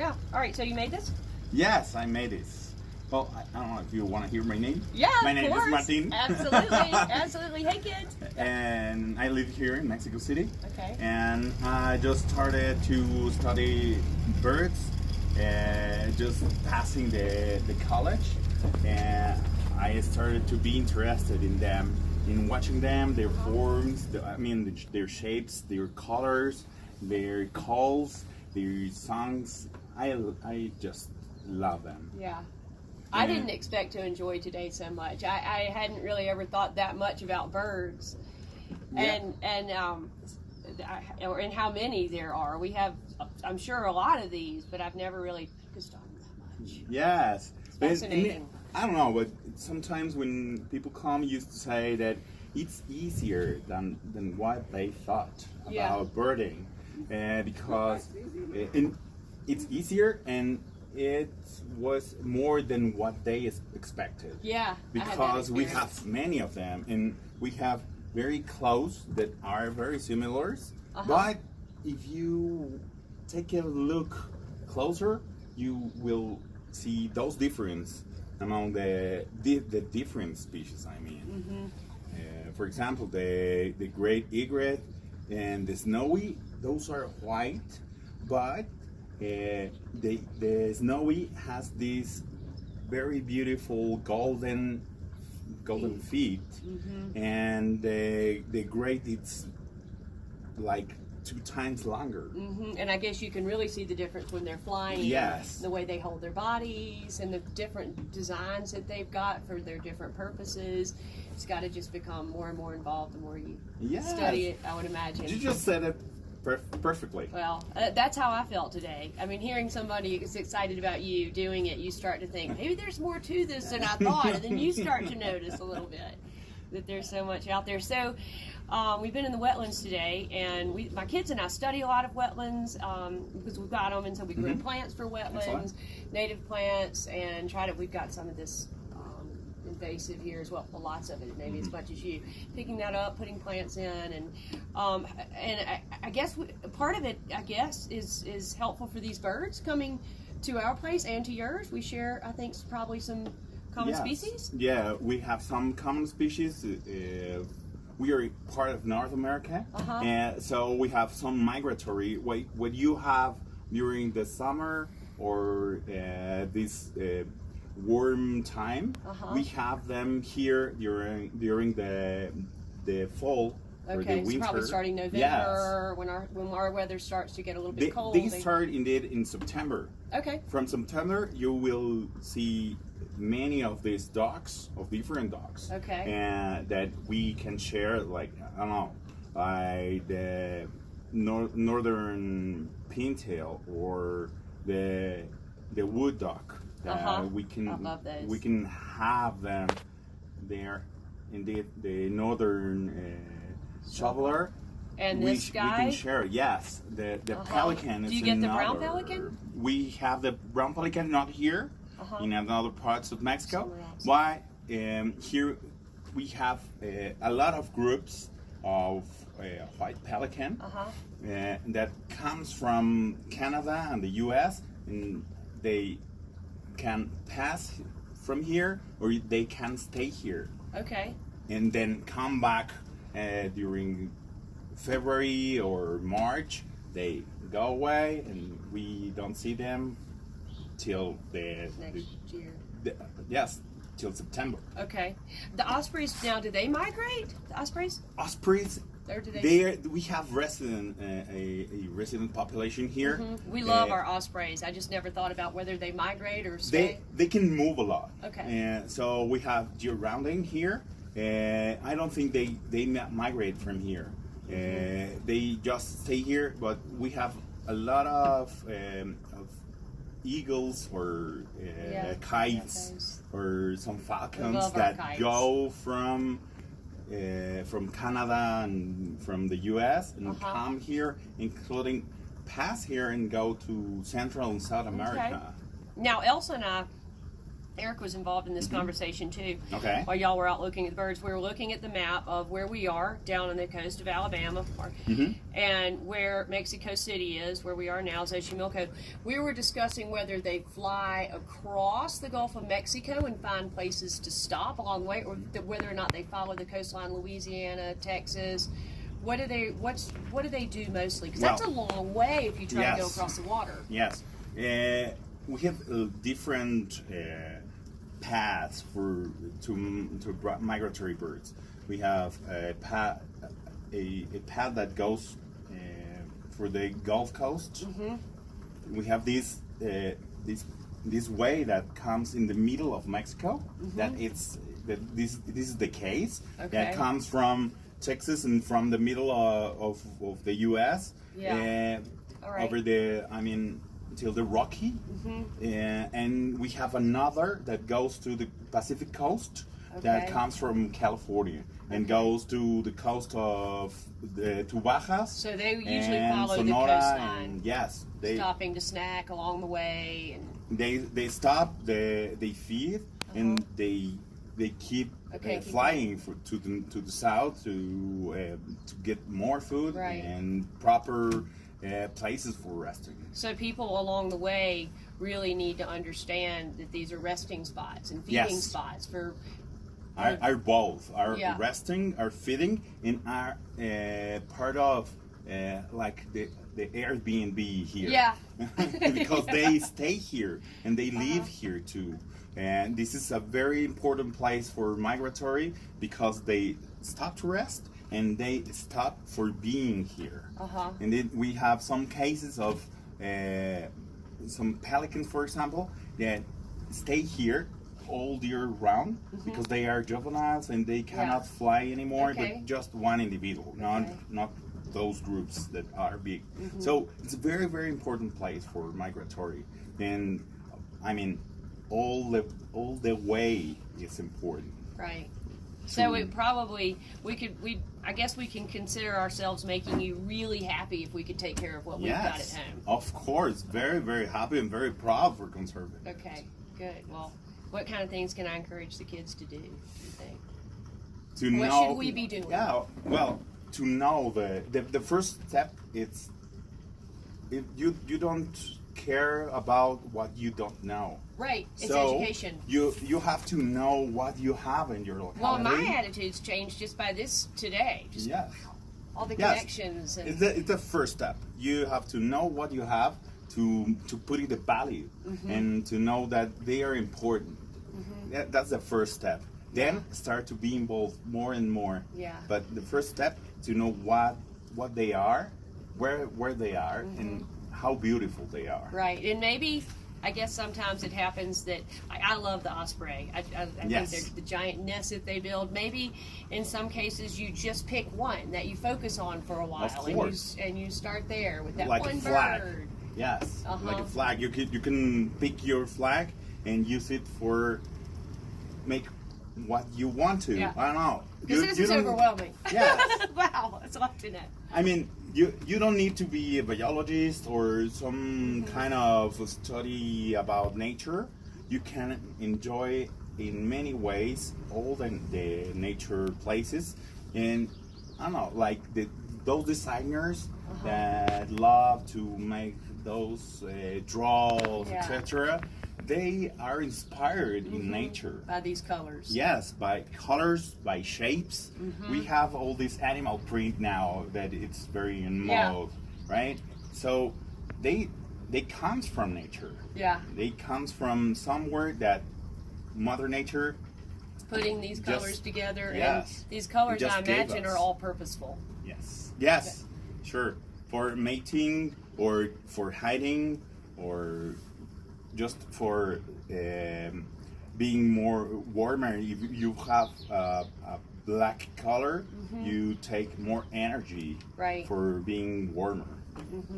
Yeah. All right. So you made this? Yes, I made this. Well, I don't know if you want to hear my name. Yeah, my of name course. is Martin. Absolutely, absolutely. Hey, kids. And I live here in Mexico City. Okay. And I just started to study birds, just passing the college, and I started to be interested in them, in watching them, their forms, their shapes, their colors, their calls, their songs. I just love them. Yeah. I didn't expect to enjoy today so much. I hadn't really ever thought that much about birds, and how many there are. We have, I'm sure, a lot of these, but I've never really focused on them that much. Yes, It's fascinating. I don't know, but sometimes when people come, used to say that it's easier than what they thought about birding, because it's easier and it was more than what they expected. Yeah, because we have many of them, and we have very close that are very similar. But if you take a look closer, you will see those differences among the different species. I mean, for example, the great egret and the snowy, those are white, but the snowy has this very beautiful golden feet, and the great, it's like 2 times longer. And I guess you can really see the difference when they're flying. Yes. The way they hold their bodies and the different designs that they've got for their different purposes. It's got to just become more and more involved the more you study it, I would imagine. You just said it perfectly. Well, that's how I felt today. I mean, hearing somebody is excited about you doing it, you start to think, maybe there's more to this than I thought, and then you start to notice a little bit that there's so much out there. So we've been in the wetlands today, and my kids and I study a lot of wetlands because we've got them, and so we grow plants for wetlands, native plants, and we've got some of this invasive here as well, lots of it, maybe as much as you, picking that up, putting plants in, and I guess part of it, I guess, is helpful for these birds coming to our place and to yours. We share, I think, probably some common species. Yeah, we have some common species. We are part of North America, and so we have some migratory. What you have during the summer or this warm time, we have them here during the fall or the winter. So probably starting November, when our weather starts to get a little bit cold. They start indeed in September. Okay. From September, you will see many of these dogs, of different dogs. Okay. And that we can share, like, I don't know, like the northern pintail or the wood duck. We can have them there. Indeed, the northern shoveler. And this guy? We can share, yes. The pelican is Do you get the brown pelican? We have the brown pelican, not here, in other parts of Mexico. Why? Here we have a lot of groups of white pelican that comes from Canada and the US, and they can pass from here or they can stay here. Okay. And then come back during February or March. They go away and we don't see them till next year. Yes, till September. Okay. The ospreys now, do they migrate? The ospreys? Ospreys. Or do they? We have a resident population here. We love our ospreys. I just never thought about whether they migrate or stay. They can move a lot. Okay. And so we have year-rounding here. I don't think they migrate from here. They just stay here. But we have a lot of eagles or kites or some falcons that go from Canada and from the US and come here, including pass here and go to Central and South America. Now Elsa and I Eric was involved in this conversation too. Okay. While y'all were out looking at the birds, we were looking at the map of where we are down on the coast of Alabama, and where Mexico City is, where we are now, Xochimilco. We were discussing whether they fly across the Gulf of Mexico and find places to stop along the way, or whether or not they follow the coastline, Louisiana, Texas. What do they do mostly? Because that's a long way if you try to go across the water. Yes. We have different paths to migratory birds. We have a path that goes for the Gulf Coast. We have this way that comes in the middle of Mexico. This is the case that comes from Texas and from the middle of the U.S. Over till the Rocky, and we have another that goes to the Pacific coast that comes from California and goes to the coast of to Bajas. So they usually follow Sonora, the coastline. And yes, stopping to snack along the way, and they stop, they feed, and they keep flying to the south to get more food and proper places for resting. So people along the way really need to understand that these are resting spots and feeding spots for our both our resting, our feeding, and our part of like the Airbnb here. Because they stay here and they live here too. And this is a very important place for migratory because they stop to rest and they stop for being here. And then we have some cases of some pelicans, for example, that stay here all year round because they are juveniles and they cannot fly anymore, but just one individual, not those groups that are big. So it's a very, very important place for migratory. And I mean, all the way is important. Right. So it probably I guess we can consider ourselves making you really happy if we could take care of what we've got at home. Of course, very, very happy and very proud for conserving. Okay, good. Well, what kind of things can I encourage the kids to do you think? What should we be doing? Yeah, well, to know the first step is if you don't care about what you don't know. Right, it's so education. You have to know what you have in your locality. Well, my attitude's changed just by this today. Just all the connections. And it's the first step. You have to know what you have to put in the value and to know that they are important. That's the first step. Then start to be involved more and more. But the first step to know what they are, where they are, and how beautiful they are. Right, and maybe I guess sometimes it happens that I love the osprey. I think they're the giant nests that they build. Maybe in some cases you just pick one that you focus on for a while, and you start there with that like one a flag. bird. Yes, like a flag. You can pick your flag and use it for make what you want to. I don't know. Because this is overwhelming. Yeah. Wow, that's a lot to know. I mean, you don't need to be a biologist or some kind of study about nature. You can enjoy in many ways all the nature places, and I don't know, like those designers that love to make those draws, etc. They are inspired in nature. By these colors. Yes, by colors, by shapes. We have all this animal print now that it's very in mode, right? So they comes from nature. They comes from somewhere that Mother Nature putting these colors together. And these colors, I imagine, are all purposeful. Yes, sure. For mating or for hiding or just for being more warmer. If you have a black color, you take more energy for being warmer.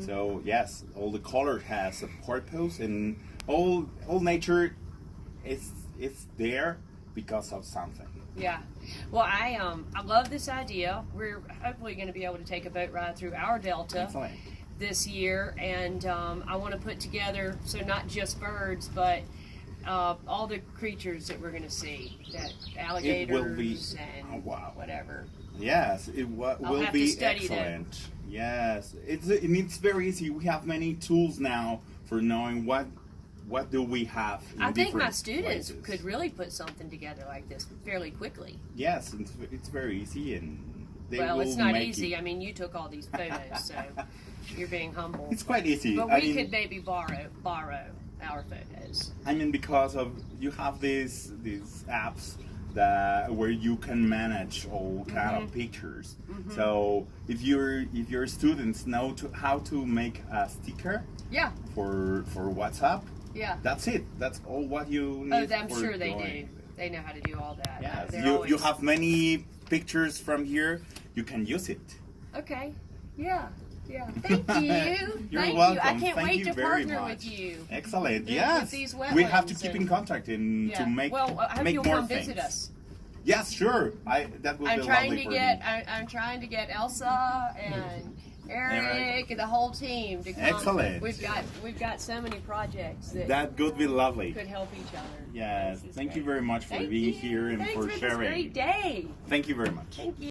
So yes, all the color has a purpose, and all nature is there because of something. Yeah. Well, I love this idea. We're hopefully going to be able to take a boat ride through our delta this year, and I want to put together, so not just birds, but all the creatures that we're going to see, that It alligators will be. and Oh, wow. whatever. Yes, it will have to be study them. excellent. Yes, it's very easy. We have many tools now for knowing what do we have. In I think my different students places. could really put something together like this fairly quickly. Yes, it's very easy, and they Well, will it's not make easy. it. I mean, you took all these photos, so you're being humble. It's quite easy. But I we mean, could maybe borrow our photos. I mean, because of you have these apps where you can manage all kind of pictures. So if your students know how to make a sticker Yeah, for WhatsApp, yeah. that's it. That's all what you Oh, need. I'm for sure they drawing. do. They know how to do all that. Yes, They're you always- have many pictures from here. You can use it. Okay. Yeah. Yeah. Thank you. You're Thank welcome. you. I can't Thank wait you to very partner much. with you. Excellent. With Yes. these We have to wetlands keep in and- contact and Yeah. to make Well, I hope make you'll more come things. visit us. Yes, sure. That will I'm be trying lovely to for get. me. I'm trying to get Elsa and Eric and the whole team to come. Excellent. We've got so many projects That could be lovely. could help each other. Yes. This is Thank you great. very much for Thank being you. here and Thanks for this sharing. great day. Thank you very much. Thank you.